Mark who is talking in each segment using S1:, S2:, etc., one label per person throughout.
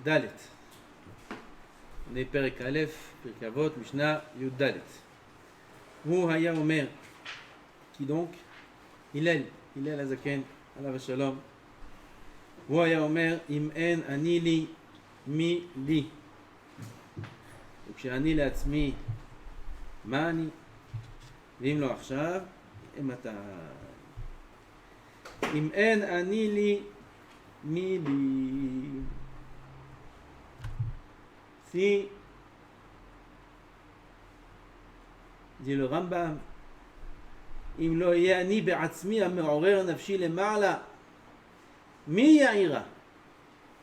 S1: Dalet. On est Perek Aleph, Perek Avot, Mishnah, Yud Dalet. Hu Haya Omer. Qui donc? Hillel Azaken, Alav Shalom. Hu Haya Omer, Im en ani li, mi li. וכשאני לעצמי, מה אני? ואם לא עכשיו, מתי? אם אין אני לי, מי לי? Si, dit le Rambam, אם לא יהיה אני בעצמי המעורר נפשי למעלה, מי יעירה?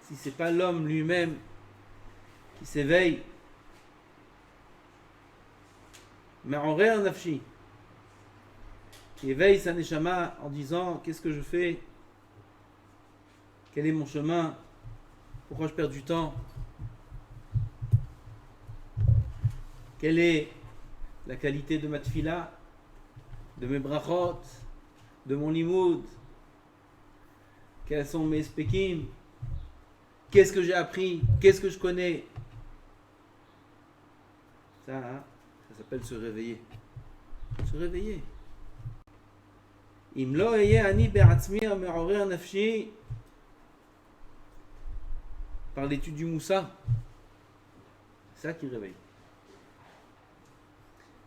S1: Si c'est pas l'homme lui-même qui s'éveille, מעורר נפשי, qui éveille sa neshama en disant qu'est-ce que je fais, quel est mon chemin, pourquoi je perds du temps, quelle est la qualité de ma tfila, de mes brachot, de mon limoud, quels sont mes spekim, qu'est-ce que j'ai appris, qu'est-ce que je connais. Ça s'appelle se réveiller. Se réveiller. אם לא אהיה אני בעצמי המעורר נפשי, par l'étude du Moussa, c'est ça qui réveille.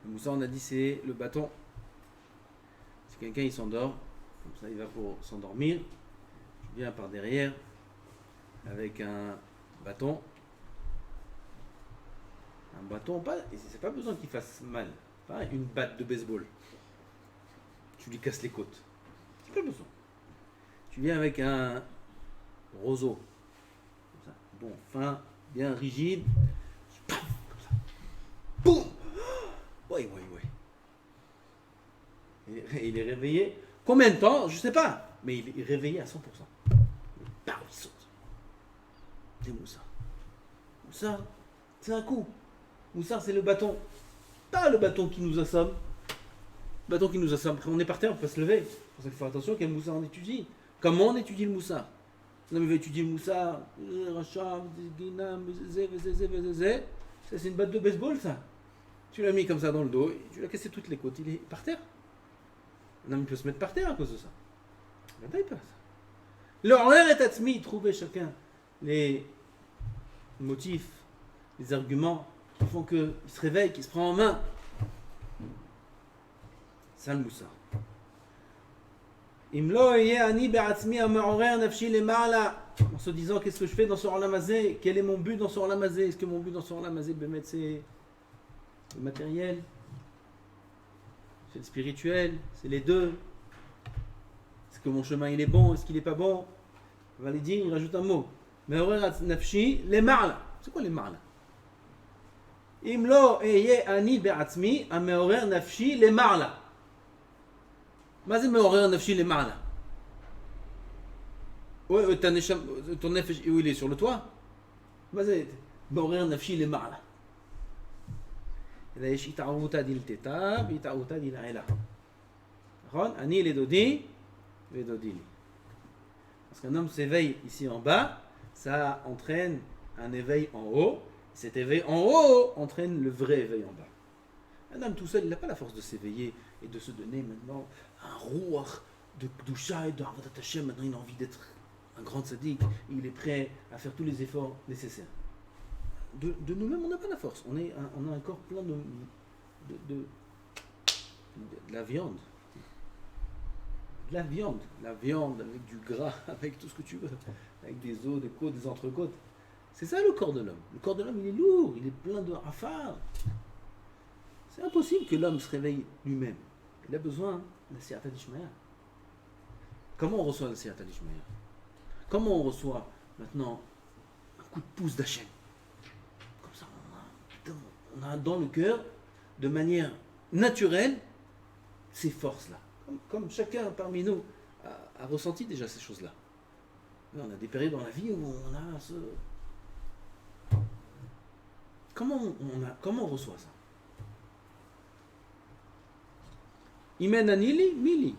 S1: Le Moussa, on a dit, c'est le bâton. Si quelqu'un il s'endort, comme ça il va pour s'endormir, je viens par derrière avec un bâton. Un bâton, pas, et c'est pas besoin qu'il fasse mal. Pas une batte de baseball. Tu lui casses les côtes. C'est pas besoin. Tu viens avec un roseau. Comme ça. Bon, fin, bien rigide. Comme ça. Boum! Oui. Il est réveillé. Combien de temps? Je sais pas. Mais il est réveillé à 100%. Il saute. C'est Moussa. Moussa, c'est un coup. Moussa, c'est le bâton. Pas le bâton qui nous assomme. Le bâton qui nous assomme. Après, on est par terre, on peut se lever. C'est pour ça qu'il faut faire attention quel Moussa on étudie. Comment on étudie le Moussa? On va étudier le Moussa. Ça, c'est une batte de baseball, ça. Tu l'as mis comme ça dans le dos, et tu l'as cassé toutes les côtes. Il est par terre. Un homme peut se mettre par terre à cause de ça. Il pas ça. L'horaire est atmi, trouver chacun les motifs, les arguments qui font qu'il se réveille, qu'il se prend en main. Ça le Moussa. En se disant qu'est-ce que je fais dans ce Olam Hazé, quel est mon but dans ce Olam Hazé, est-ce que mon but dans ce Olam Hazé, c'est le matériel, c'est le spirituel, c'est les deux. Est-ce que mon chemin il est bon, est-ce qu'il est pas bon? On va les dire, il rajoute un mot. Les marla. C'est quoi les marla? אם לא אהיה אני בעצמי המעורר נפשי למעלה. מה זה מעורר נפשי למעלה? ton nefesh, où il est sur le toit? מה זה מעורר נפשי למעלה? אלא יש התערבותא דלתתא והתערבותא דלעילא. נכון? אני לדודי ודודי לי. Parce qu'un homme s'éveille ici en bas, ça entraîne un éveil en haut. Cet éveil en haut entraîne le vrai éveil en bas. Un homme tout seul, il n'a pas la force de s'éveiller et de se donner maintenant un rouach de Kdusha et de Avodat Hashem. Maintenant, il a envie d'être un grand tzaddik. Il est prêt à faire tous les efforts nécessaires. De nous-mêmes, on n'a pas la force. On a un corps plein de la viande. De la viande. La viande avec du gras, avec tout ce que tu veux. Avec des os, des côtes, des entrecôtes. C'est ça le corps de l'homme. Le corps de l'homme, il est lourd, il est plein de rafales. C'est impossible que l'homme se réveille lui-même. Il a besoin de la Siyata d'Ishmael. Comment on reçoit la Siyata d'Ishmael? Comment on reçoit maintenant un coup de pouce d'Hachem? Comme ça, on a dans le cœur, de manière naturelle, ces forces-là. Comme chacun parmi nous a ressenti déjà ces choses-là. On a des périodes dans la vie où on a ce... Comment on reçoit ça? Imen anili, mili.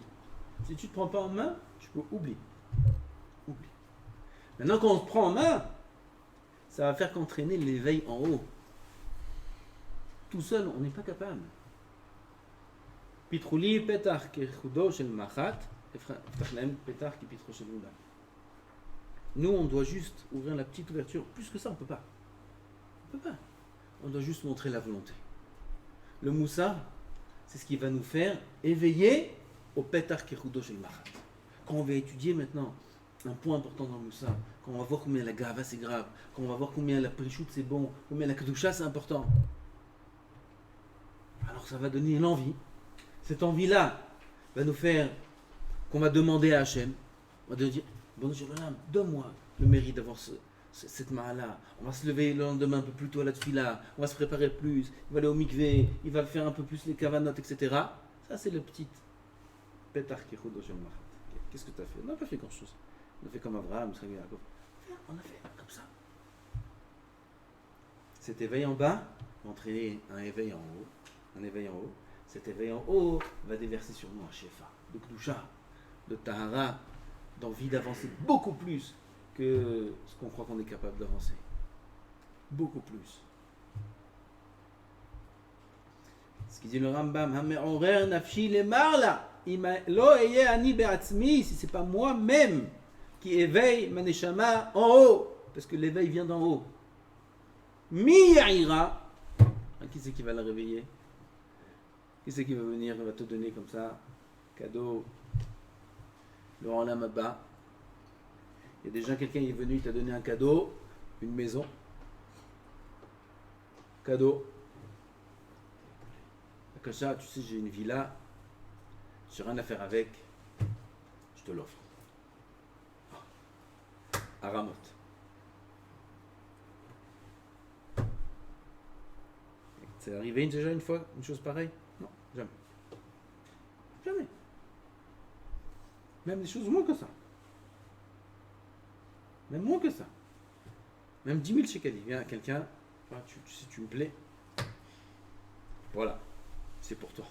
S1: Si tu ne te prends pas en main, tu peux oublier. Maintenant, quand on se prend en main, ça va faire qu'entraîner l'éveil en haut. Tout seul, on n'est pas capable. Pitrouli petar kechudo shel machat, eftach lahem petar ki pitro shel ulam. Nous, on doit juste ouvrir la petite ouverture. Plus que ça, on ne peut pas. On ne peut pas. On doit juste montrer la volonté. Le moussar, c'est ce qui va nous faire éveiller au petar kechudo shel machat. Quand on va étudier maintenant un point important dans le moussar, quand on va voir combien la gava c'est grave, quand on va voir combien la prichout c'est bon, combien la kedusha c'est important, alors ça va donner l'envie. Cette envie-là va nous faire qu'on va demander à Hachem, on va dire, bon Dieu, donne-moi le mérite d'avoir cette mahala. On va se lever le lendemain un peu plus tôt à la tfila, on va se préparer plus, il va aller au mikvé, il va faire un peu plus les kavanot, etc. Ça c'est le petit petar kechudo shel machat. Qu'est-ce que tu as fait? On n'a pas fait grand-chose. On a fait comme Abraham, Israël, Jacob. On a fait comme ça. Cet éveil en bas va entraîner un éveil en haut. Un éveil en haut. Cet éveil en haut va déverser sur nous un shefa, de kdusha, de tahara, d'envie d'avancer beaucoup plus que ce qu'on croit qu'on est capable d'avancer. Beaucoup plus. Ce qu'il dit le Rambam, Hame'orer nafshi lemarla. Si c'est pas moi-même qui éveille ma neshama en haut, parce que l'éveil vient d'en haut. Mi yaira, qui c'est qui va la réveiller? Qui c'est qui va venir, va te donner comme ça, cadeau, le olam haba? Il y a déjà quelqu'un qui est venu, il t'a donné un cadeau, une maison, cadeau. Akasha, tu sais, j'ai une villa. Je n'ai rien à faire avec, je te l'offre. À Ramoth. C'est arrivé déjà une fois, une chose pareille? Non, jamais. Jamais. Même des choses moins que ça. Même moins que ça. Même 10 000 shekels. Il vient quelqu'un, tu sais, tu me plais. Voilà, c'est pour toi.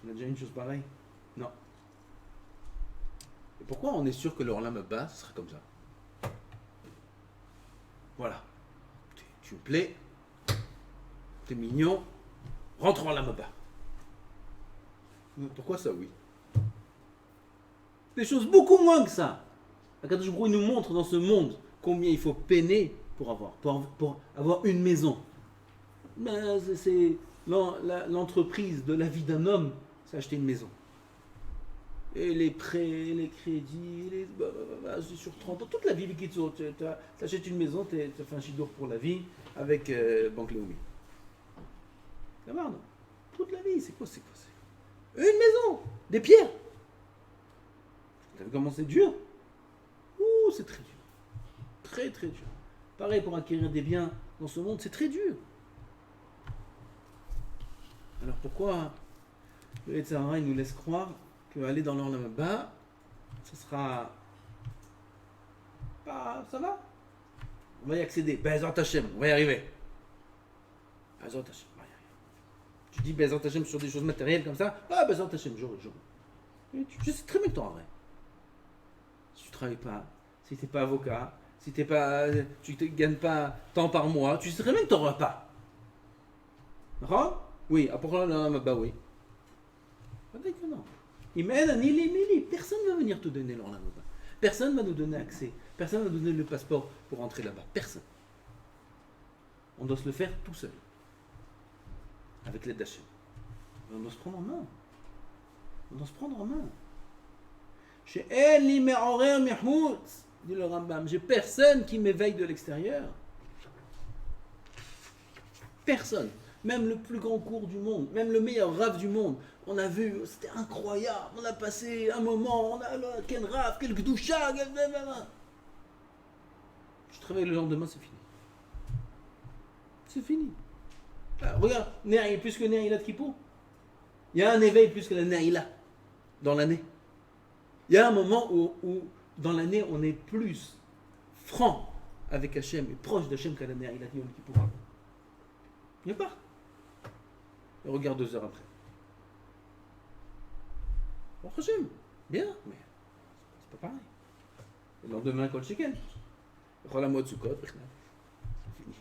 S1: On a déjà une chose pareille? Non. Et pourquoi on est sûr que le Olam Haba, ce sera comme ça? Voilà. Tu me plais, t'es mignon, rentre en Olam Haba. Pourquoi ça, oui? Des choses beaucoup moins que ça. Akadosh Baruch Hu nous montre dans ce monde combien il faut peiner pour avoir une maison. Mais c'est l'entreprise de la vie d'un homme, c'est acheter une maison. Et les prêts, les crédits, sur 30 ans, toute la vie, tu achètes une maison, tu fais un chidour pour la vie avec Banque Leumi. La merde, toute la vie, c'est quoi? Une maison, des pierres. T'as vu comment c'est dur? Ouh, c'est très dur. Très très dur. Pareil pour acquérir des biens dans ce monde, c'est très dur. Alors pourquoi le Yetzirah nous laisse croire qu'aller dans l'Olam Haba, ce sera pas, ça va? On va y accéder. Be'ezrat Hashem, on va y arriver. Be'ezrat Hashem, on va y arriver. Tu dis Be'ezrat Hashem sur des choses matérielles comme ça, ah Be'ezrat Hashem, j'aurai. Je sais très bien que tu auras. Si tu ne travailles pas, si tu n'es pas avocat, si tu ne gagnes pas tant par mois, tu sais très bien que tu n'auras pas. D'accord? Oui, à pourquoi l'Olam Haba, oui. Pas dire que non. Personne ne va venir te donner l'Olam Haba. Personne ne va nous donner accès. Personne ne va nous donner le passeport pour entrer là-bas. Personne. On doit se le faire tout seul. Avec l'aide d'Hachem. On doit se prendre en main. On doit se prendre en main. Chez Eli Me'orer Mehmout, dit le Rambam, j'ai personne qui m'éveille de l'extérieur. Personne. Même le plus grand cours du monde, même le meilleur rave du monde, on a vu, c'était incroyable, on a passé un moment, on a quel rave, quel gdoucha, je travaille le lendemain, c'est fini. C'est fini. Alors, regarde, Néa, plus que Néa, il a de Kippour. Il y a un éveil plus que la Néa, il a dans l'année. Il y a un moment où dans l'année, on est plus franc avec Hachem et proche d'Hachem qu'à la Néa, il a de Yom Kippour. Il n'y a pas. Et regarde 2 heures après. Bon, Hachem, bien, mais c'est pas pareil. Le lendemain, Kol Sheken. Chol HaMoed Sukkot, c'est fini.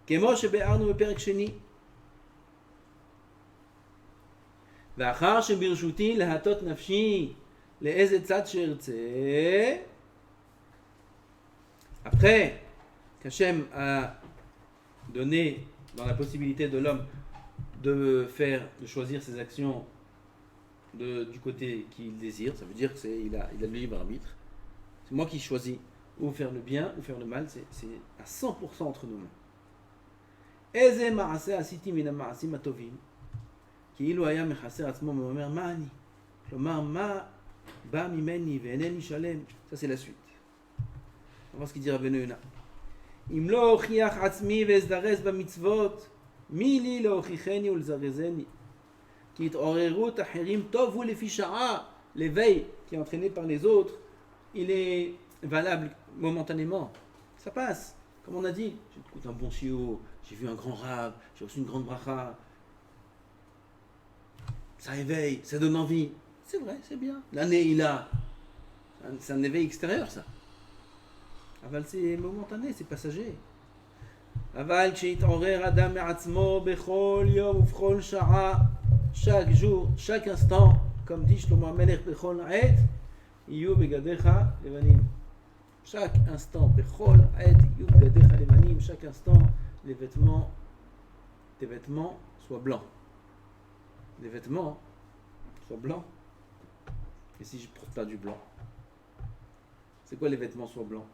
S1: כמו שביארנו בפרק שני. ואחר שברשותי להטות נפשי לאיזה צד שארצה, après qu'Hachem a donné dans la possibilité de l'homme de choisir ses actions du côté qu'il désire, ça veut dire qu'il a le libre arbitre. C'est moi qui choisis ou faire le bien ou faire le mal, c'est à 100% entre nos mains. איזה מעשה עשיתי מן המעשים הטובים, כאילו היה מחסר עצמו ואומר מה אני? כלומר, מה בא ממני ואינני שלם? Ça c'est la suite. On va voir ce qu'il dit רבנו יונה. אם לא הוכיח עצמי ואזדרז במצוות, מי לי להוכיחני ולזרזני? כי התעוררות אחרים טוב הוא לפי שעה. L'éveil qui est entraîné par les autres, il est valable momentanément. Ça passe. Comme on a dit, j'écoute un bon shiur, j'ai vu un grand rave, j'ai reçu une grande bracha. Ça éveille, ça donne envie. C'est vrai, c'est bien. L'année, il a. C'est un éveil extérieur, ça. Aval, c'est momentané, c'est passager. Aval, כשיתעורר אדם מעצמו בכל יום ובכל שעה, chaque jour, chaque instant, comme dit Shlomo HaMelech בכל עת, יהיו בגדיך לבנים. Chaque instant, bechol, ait, yud, gadecha, levanim, chaque instant, tes vêtements soient blancs. Les vêtements soient blancs. Et si je ne porte pas du blanc? C'est quoi les vêtements soient blancs?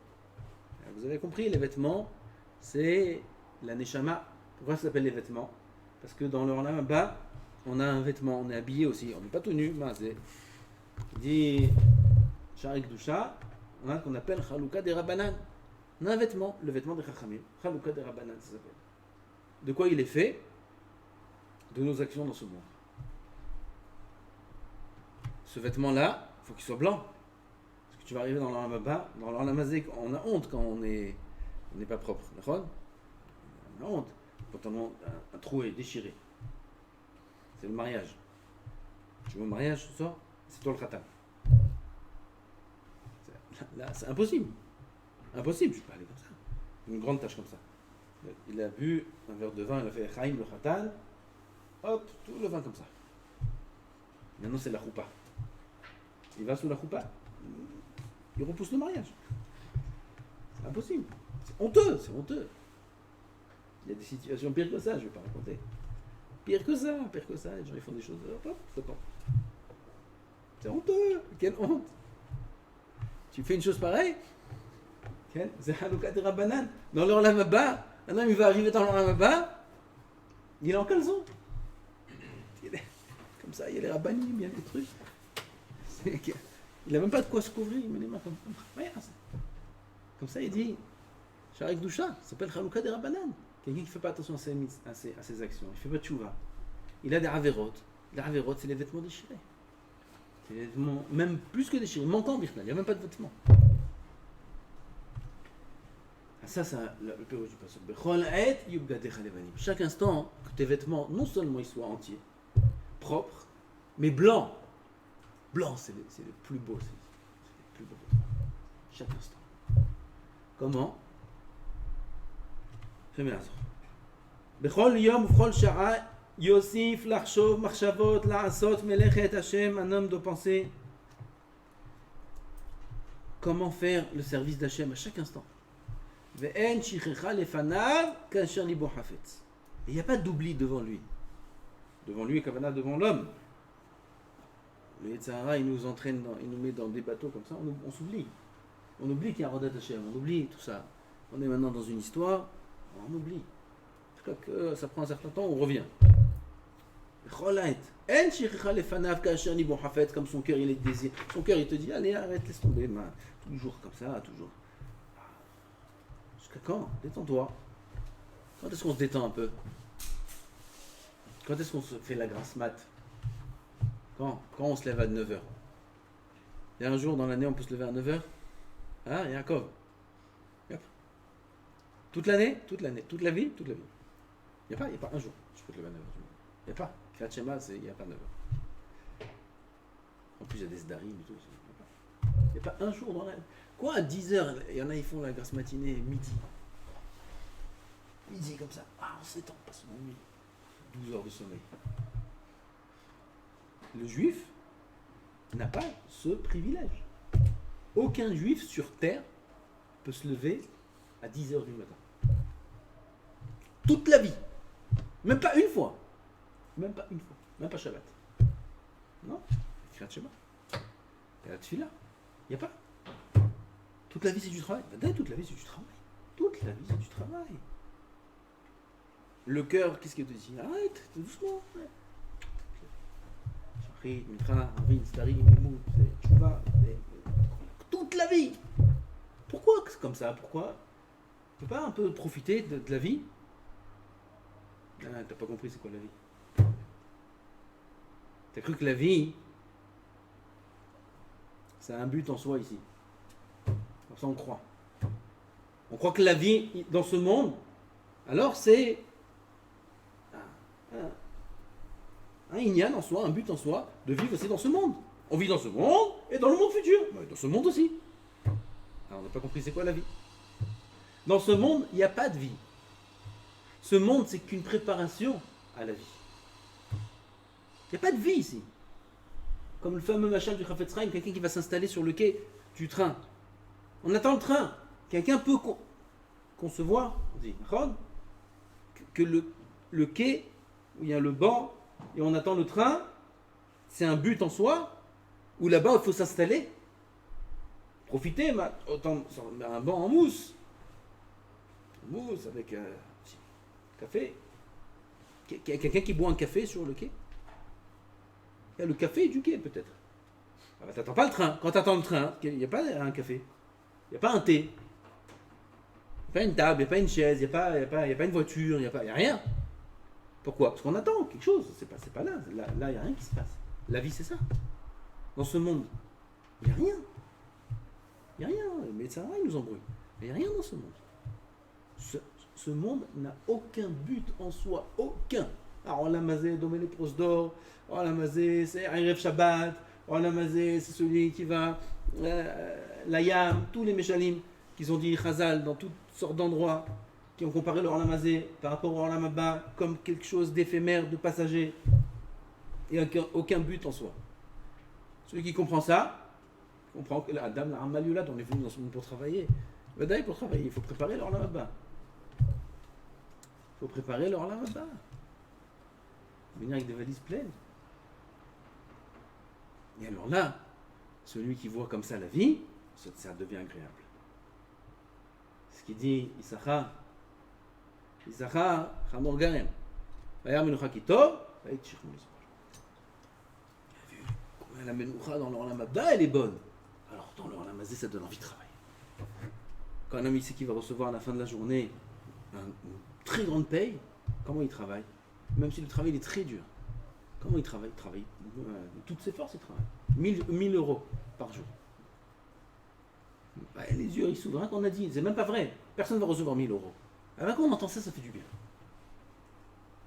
S1: Vous avez compris, les vêtements, c'est la neshama. Pourquoi ça s'appelle les vêtements? Parce que dans le Olam Haba, on a un vêtement, on est habillé aussi. On n'est pas tout nu, il dit, Sha'ar Kedusha, on a ce qu'on appelle Chalouka des Rabbanan. On a un vêtement, le vêtement des Chachamim. Chalouka des Rabbanan, ça s'appelle. De quoi il est fait? De nos actions dans ce monde. Ce vêtement-là, il faut qu'il soit blanc. Parce que tu vas arriver dans l'Olam Haba, dans l'Olam Hazé, on a honte quand on n'est pas propre. D'accord? On a honte. Quand un trou est déchiré. C'est le mariage. Tu veux un mariage ce soir? C'est toi le khatan. Là, c'est impossible. Impossible, je peux pas aller comme ça. Une grande tâche comme ça. Il a bu un verre de vin, il a fait Chaim le Khatan. Hop, tout le vin comme ça. Maintenant, c'est la choupa. Il va sous la choupa. Il repousse le mariage. C'est impossible. C'est honteux, c'est honteux. Il y a des situations pires que ça, je ne vais pas raconter. Pire que ça. Les gens ils font des choses. Hop, ça tombe. C'est honteux. Quelle honte. Tu fais une chose pareille, c'est Chalouka des Rabbanan. Dans l'Olam Haba, un homme il va arriver dans l'Olam Haba, il est en caleçon. Comme ça, il y a les rabbanim, il y a des trucs. Il n'a même pas de quoi se couvrir, il met les mains comme ça. Comme ça, il dit, Sha'ar Kedusha, ça s'appelle Chalouka des Rabbanan. Quelqu'un qui ne fait pas attention à ses actions, il ne fait pas de tchouva. Il a des averot. Les averot, c'est les vêtements déchirés. C'est des vêtements, même plus que déchirés, manquants, il n'y a même pas de vêtements. Ça, c'est le pérouge du passage. Chaque instant, que tes vêtements, non seulement ils soient entiers, propres, mais blancs. Blanc, c'est le plus beau. C'est le plus beau vêtement. Chaque instant. Comment? בכל יום ובכל שעה יוסיף לחשוב מחשבות לעשות מלאכת השם, un homme doit penser comment faire le service d'Hachem à chaque instant. ואין שכחה לפניו כאשר ליבו חפץ. Il n'y a pas d'oubli devant lui. Devant lui, kavana, devant l'homme. Le Yetzirah, il nous entraîne, il nous met dans des bateaux comme ça, on s'oublie. On oublie qu'il y a Rodat Hachem, on oublie tout ça. On est maintenant dans une histoire, on oublie. Que ça prend un certain temps, on revient. Comme son cœur il est désir. Son cœur il te dit allez arrête, laisse tomber, toujours comme ça, toujours. Jusqu'à quand? Détends-toi. Quand est-ce qu'on se détend un peu? Quand est-ce qu'on se fait la grasse mat? Quand on se lève à 9h. Il y a un jour dans l'année on peut se lever à 9h. Ah, Yaakov. Toute l'année, toute la vie. Il n'y a pas un jour, je peux te lever à 9h. Il n'y a pas. Kriyat Shema, il n'y a pas 9h. En plus, il y a des sdarim et tout. Il n'y a pas un jour dans la... Quoi, à 10h, il y en a, ils font la grasse matinée midi. Midi comme ça. Ah, on s'étend, pas son nuit. 12 heures de sommeil. Le juif n'a pas ce privilège. Aucun juif sur terre peut se lever à 10h du matin. Toute la vie. Même pas une fois. Même pas une fois. Même pas Shabbat. Non. Kriyat Shema. Il y a la tefila. Il n'y a pas. Toute la vie c'est du travail. Toute la vie c'est du travail. Toute la vie c'est du travail. Le cœur, qu'est-ce qu'il te dit? Arrête, doucement. Toute la vie. Pourquoi c'est comme ça? Pourquoi? Tu peux pas un peu profiter de la vie? Ah, t'as pas compris c'est quoi la vie? T'as cru que la vie, ça a un but en soi ici. Comme ça on croit. On croit que la vie dans ce monde, alors c'est un inyan en soi, un but en soi, de vivre aussi dans ce monde. On vit dans ce monde et dans le monde futur. Dans ce monde aussi. Alors on n'a pas compris c'est quoi la vie. Dans ce monde, il n'y a pas de vie. Ce monde, c'est qu'une préparation à la vie. Il n'y a pas de vie ici. Comme le fameux machin du Chafetz Chaim, quelqu'un qui va s'installer sur le quai du train. On attend le train. Quelqu'un peut concevoir, on dit, que le quai, où il y a le banc, et on attend le train, c'est un but en soi, où là-bas il faut s'installer. Profiter, autant un banc en mousse. Mousse avec un café. Quelqu'un qui boit un café sur le quai. Il y a le café du quai peut-être. Ah bah, t'attends pas le train. Quand t'attends le train, il n'y a pas un café. Il n'y a pas un thé. Il n'y a pas une table, il n'y a pas une chaise, il n'y a pas une voiture, il n'y a rien. Pourquoi? Parce qu'on attend quelque chose. C'est pas là. Là, il n'y a rien qui se passe. La vie, c'est ça. Dans ce monde, il n'y a rien. Il n'y a rien. Les médecins, ils nous embrouillent. Mais il n'y a rien dans ce monde. Ce monde n'a aucun but en soi. Aucun. Alors, on l'a mazé, Domé les prosdor. On l'a mazé, c'est Erev Shabbat. On l'a mazé, c'est celui qui va. L'ayam, tous les méchalim qui ont dit Chazal dans toutes sortes d'endroits, qui ont comparé le Olamazé par rapport au Olam Haba comme quelque chose d'éphémère, de passager, et aucun but en soi. Celui qui comprend ça, comprend que la dame, la Ramalioulad, on est venu dans ce monde pour travailler. D'ailleurs, pour travailler, il faut préparer le Olam Haba. Il faut préparer le Olam Haba. Venir avec des valises pleines. Et alors là, celui qui voit comme ça la vie, ça devient agréable. Ce qu'il dit, Issachar, Chamor Garem, Vayar Menucha Kitov, Vayit Shirmou Lizbor. La Menucha dans le Olam Haba, elle est bonne. Alors dans le Olam Hazé, ça donne envie de travailler. Quand un homme sait qu'il va recevoir à la fin de la journée une très grande paye, comment il travaille? Même si le travail est très dur. Comment il travaille? Il travaille de toutes ses forces, il travaille. 1000 euros par jour. Bah, les yeux, ils s'ouvrent, hein, qu'on a dit. C'est même pas vrai. Personne ne va recevoir 1000 euros. Ah ben, quand on entend ça, ça fait du bien.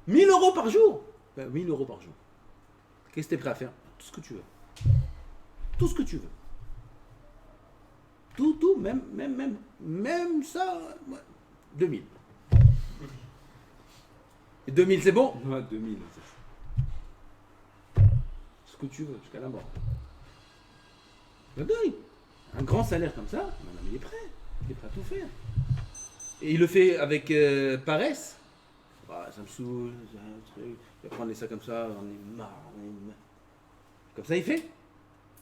S1: 1000 euros par jour? 1000 euros par jour. Qu'est-ce que tu es prêt à faire? Tout ce que tu veux. Tout ce que tu veux. Tout, même ça. Ouais. 2000. Et 2000, c'est bon? Ouais, 2000, c'est ça. Ce que tu veux, jusqu'à la mort. Le deuil. Un grand salaire comme ça, madame, il est prêt. Il est prêt à tout faire. Et il le fait avec paresse. Bah, ça me saoule, il va prendre les sacs comme ça, on est marre. Comme ça, il fait.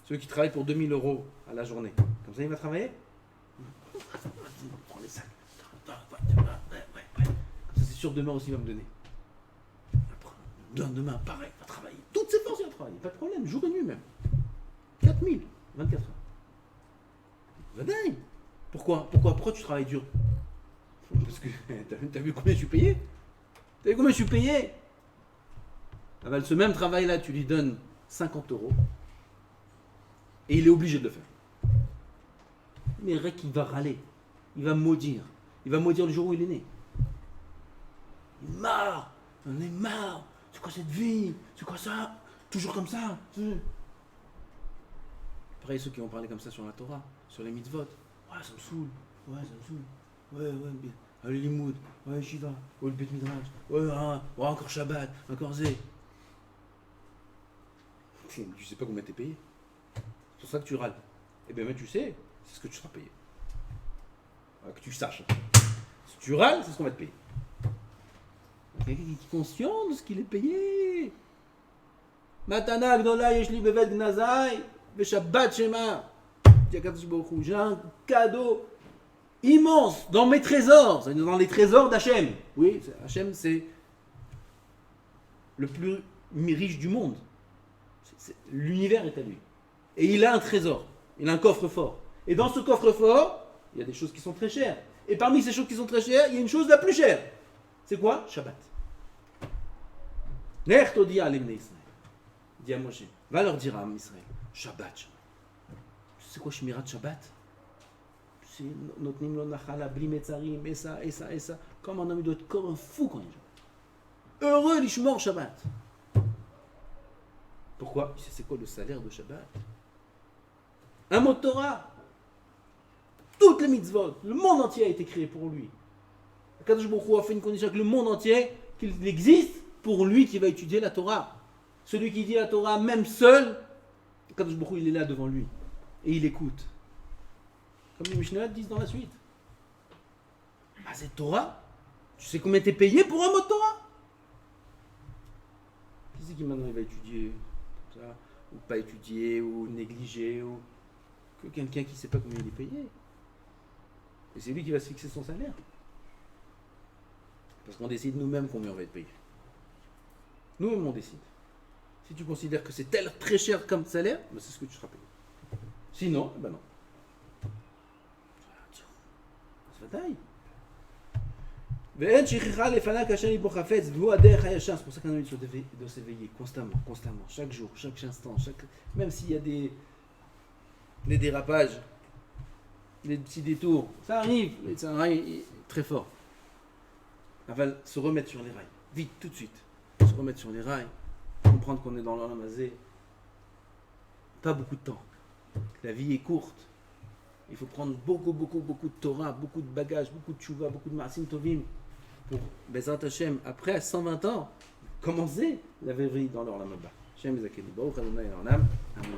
S1: Celui qui travaille pour 2000 euros à la journée. Comme ça, il va travailler. Prends les sacs. Ouais. Comme ça, c'est sûr, demain aussi, il va me donner. Demain, pareil, il va travailler. Toutes ses forces, il va travailler. Pas de problème, jour et nuit même. 4000, 24 heures. Vadaï. Pourquoi tu travailles dur? Parce que t'as vu combien je suis payé? T'as vu combien je suis payé? Ah ben, ce même travail-là, tu lui donnes 50 euros. Et il est obligé de le faire. Mais Rek, il va râler. Il va maudire. Il va maudire le jour où il est né. Il est marre. On est marre. C'est quoi cette vie? C'est quoi ça? Toujours comme ça. Pareil, ceux qui ont parlé comme ça sur la Torah, sur les mitzvot. Ouais, ça me saoule. Ouais, ça me saoule. Ouais, bien. Le limoud. Ouais, Shiva. Ouais, le Bet Midrash. Ouais, encore Shabbat. Encore Zé. Tu sais pas combien t'es payé. C'est pour ça que tu râles. Eh bien, mais tu sais, c'est ce que tu seras payé. Que tu saches. Si tu râles, c'est ce qu'on va te payer. Quelqu'un qui est conscient de ce qu'il est payé. Matana Gdola Yeshli Bevet Gnazai. Shabbat Shema. J'ai un cadeau immense dans mes trésors, dans les trésors d'Hachem. Oui, Hachem, c'est le plus riche du monde. L'univers est à lui. Et il a un trésor, il a un coffre-fort. Et dans ce coffre-fort, il y a des choses qui sont très chères. Et parmi ces choses qui sont très chères, il y a une chose la plus chère. C'est quoi? Shabbat. Ner Todi Alemne Israël. Dit à Moshe, va leur dire à Israël, Shabbat. C'est quoi Shmirat Shabbat? C'est notre Nimlo Nachala, Blimetzarim, et ça. Comme un homme, il doit être comme un fou quand il joue. Heureux l'Ishmor Shabbat. Pourquoi? C'est quoi le salaire de Shabbat? Un mot de Torah. Toutes les mitzvot, le monde entier a été créé pour lui. Kadosh Baruch Hu a fait une condition que le monde entier, qu'il existe pour lui qui va étudier la Torah. Celui qui dit la Torah, même seul, Kadosh Baruch Hu, il est là devant lui. Et il écoute. Comme les Mishnayot disent dans la suite. Ah, c'est Torah? Tu sais combien t'es payé pour un mot de Torah? Qui c'est qui maintenant il va étudier ça, ou pas étudier, ou négliger, ou que quelqu'un qui ne sait pas combien il est payé? Et c'est lui qui va se fixer son salaire. Parce qu'on décide nous-mêmes combien on va être payé. Nous-mêmes on décide. Si tu considères que c'est très cher comme salaire, ben c'est ce que tu seras payé. Sinon, ben non. C'est bataille. C'est pour ça qu'un homme doit s'éveiller constamment, chaque jour, chaque instant, même s'il y a des dérapages, des petits détours, ça arrive, c'est un rail très fort. Il va se remettre sur les rails, vite, tout de suite. Se remettre sur les rails, comprendre qu'on est dans l'Olam Hazé. Pas beaucoup de temps. La vie est courte. Il faut prendre beaucoup de Torah, beaucoup de bagages, beaucoup de tchouva, beaucoup de Maasim Tovim pour Bezrat Hashem, après 120 ans, commencer la vraie vie dans l'Olam Haba. Hashem Zakeni Baruch Adonai Olam. Amen.